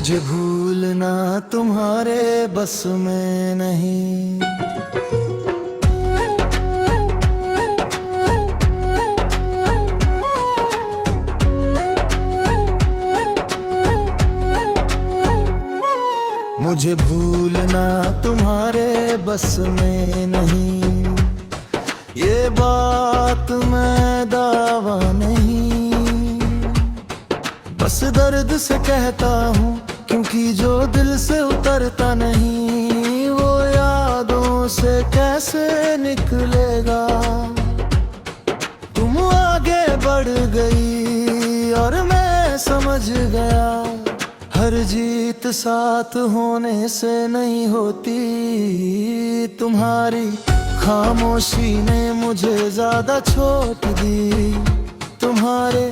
मुझे भूलना तुम्हारे बस में नहीं। मुझे भूलना तुम्हारे बस में नहीं, ये बात मैं दावा नहीं, बस दर्द से कहता हूँ, क्योंकि जो दिल से उतरता नहीं वो यादों से कैसे निकलेगा। तुम आगे बढ़ गई और मैं समझ गया, हर जीत साथ होने से नहीं होती। तुम्हारी खामोशी ने मुझे ज्यादा चोट दी, तुम्हारे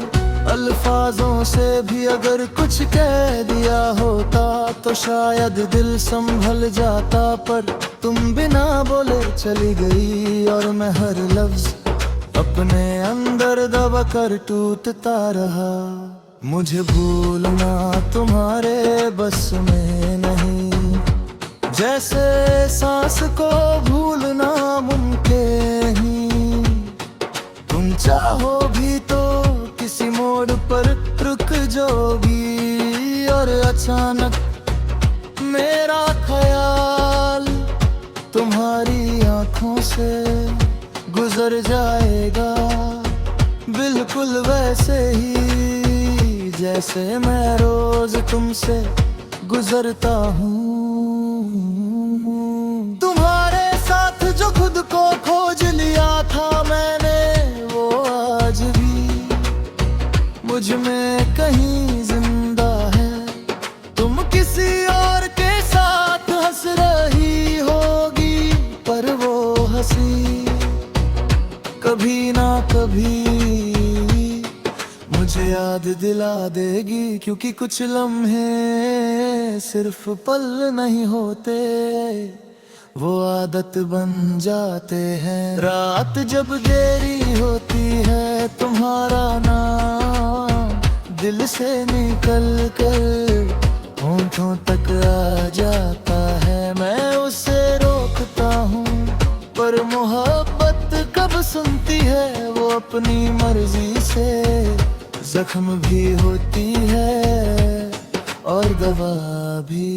अल्फाजों से भी अगर कुछ कह दिया होता तो शायद दिल संभल जाता, पर तुम बिना बोले चली गई और मैं हर लफ्ज अपने अंदर दबा कर टूटता रहा। मुझे भूलना तुम्हारे बस में नहीं, जैसे सांस को भूलना मुमकिन ही। तुम चाहो भी तो किसी मोड़ पर रुक जाओगी और अचानक मेरा ख्याल तुम्हारी आंखों से गुजर जाएगा, बिल्कुल वैसे ही जैसे मैं रोज तुमसे गुजरता हूँ। तुम्हारे साथ जो खुद को खोज लिया था मैंने, वो आज भी मुझ में कहीं जिंदा है। तुम किसी और के साथ हंस रही होगी, पर वो हंसी कभी ना कभी मुझे याद दिला देगी, क्योंकि कुछ लम्हे सिर्फ पल नहीं होते, वो आदत बन जाते हैं। रात जब देरी होती है तुम्हारा नाम दिल से निकल कर होठों तक आ जाता है, मैं उसे रोकता हूँ पर मोहब्बत कब सुनती है, वो अपनी मर्जी से जख्म भी होती है और दवा भी।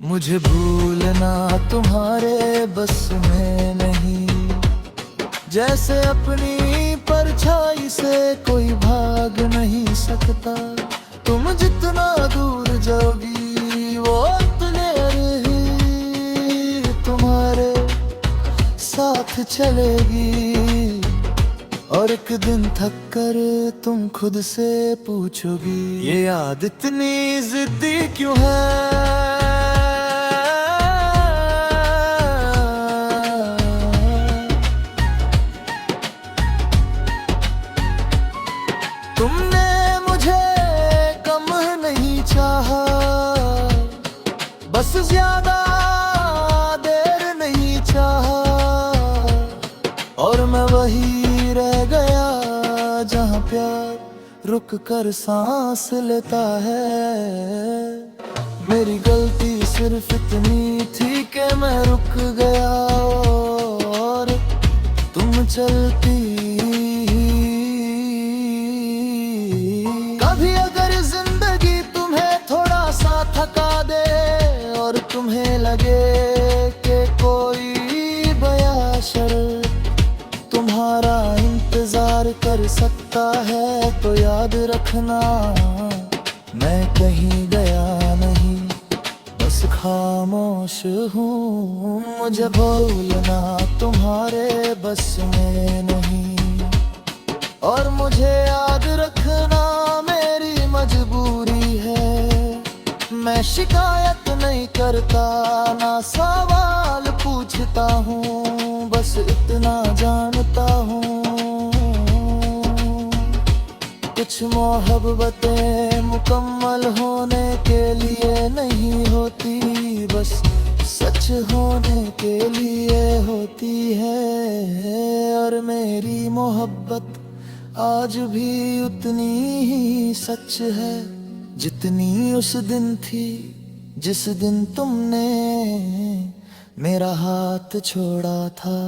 मुझे भूलना तुम्हारे बस में नहीं, जैसे अपनी परछाई से कोई भाग नहीं सकता। तुम जितना दूर जाओगी वो उतने ही तुम्हारे साथ चलेगी, और एक दिन थक कर तुम खुद से पूछोगी, ये याद इतनी जिद्दी क्यों है। तुमने मुझे कम नहीं चाहा, बस ज्यादा देर नहीं चाहा, और मैं वही रह गया जहाँ प्यार रुक कर सांस लेता है। मेरी गलती सिर्फ इतनी थी कि मैं रुक गया और तुम चलती। कभी अगर जिंदगी तुम्हें थोड़ा सा थका दे और तुम्हें लगे कि कोई बयाशर तुम्हारा इंतजार कर सकता है, तो याद रखना मैं कहीं गया नहीं, बस खामोश हूँ। मुझे भूलना तुम्हारे बस में नहीं, और मुझे याद रखना मेरी मजबूरी है। मैं शिकायत नहीं करता ना सवाल पूछता हूँ, बस इतना जानता हूँ कुछ मोहब्बतें मुकम्मल होने के लिए नहीं होती, बस सच होने के लिए होती है। और मेरी मोहब्बत आज भी उतनी ही सच है जितनी उस दिन थी जिस दिन तुमने मेरा हाथ छोड़ा था।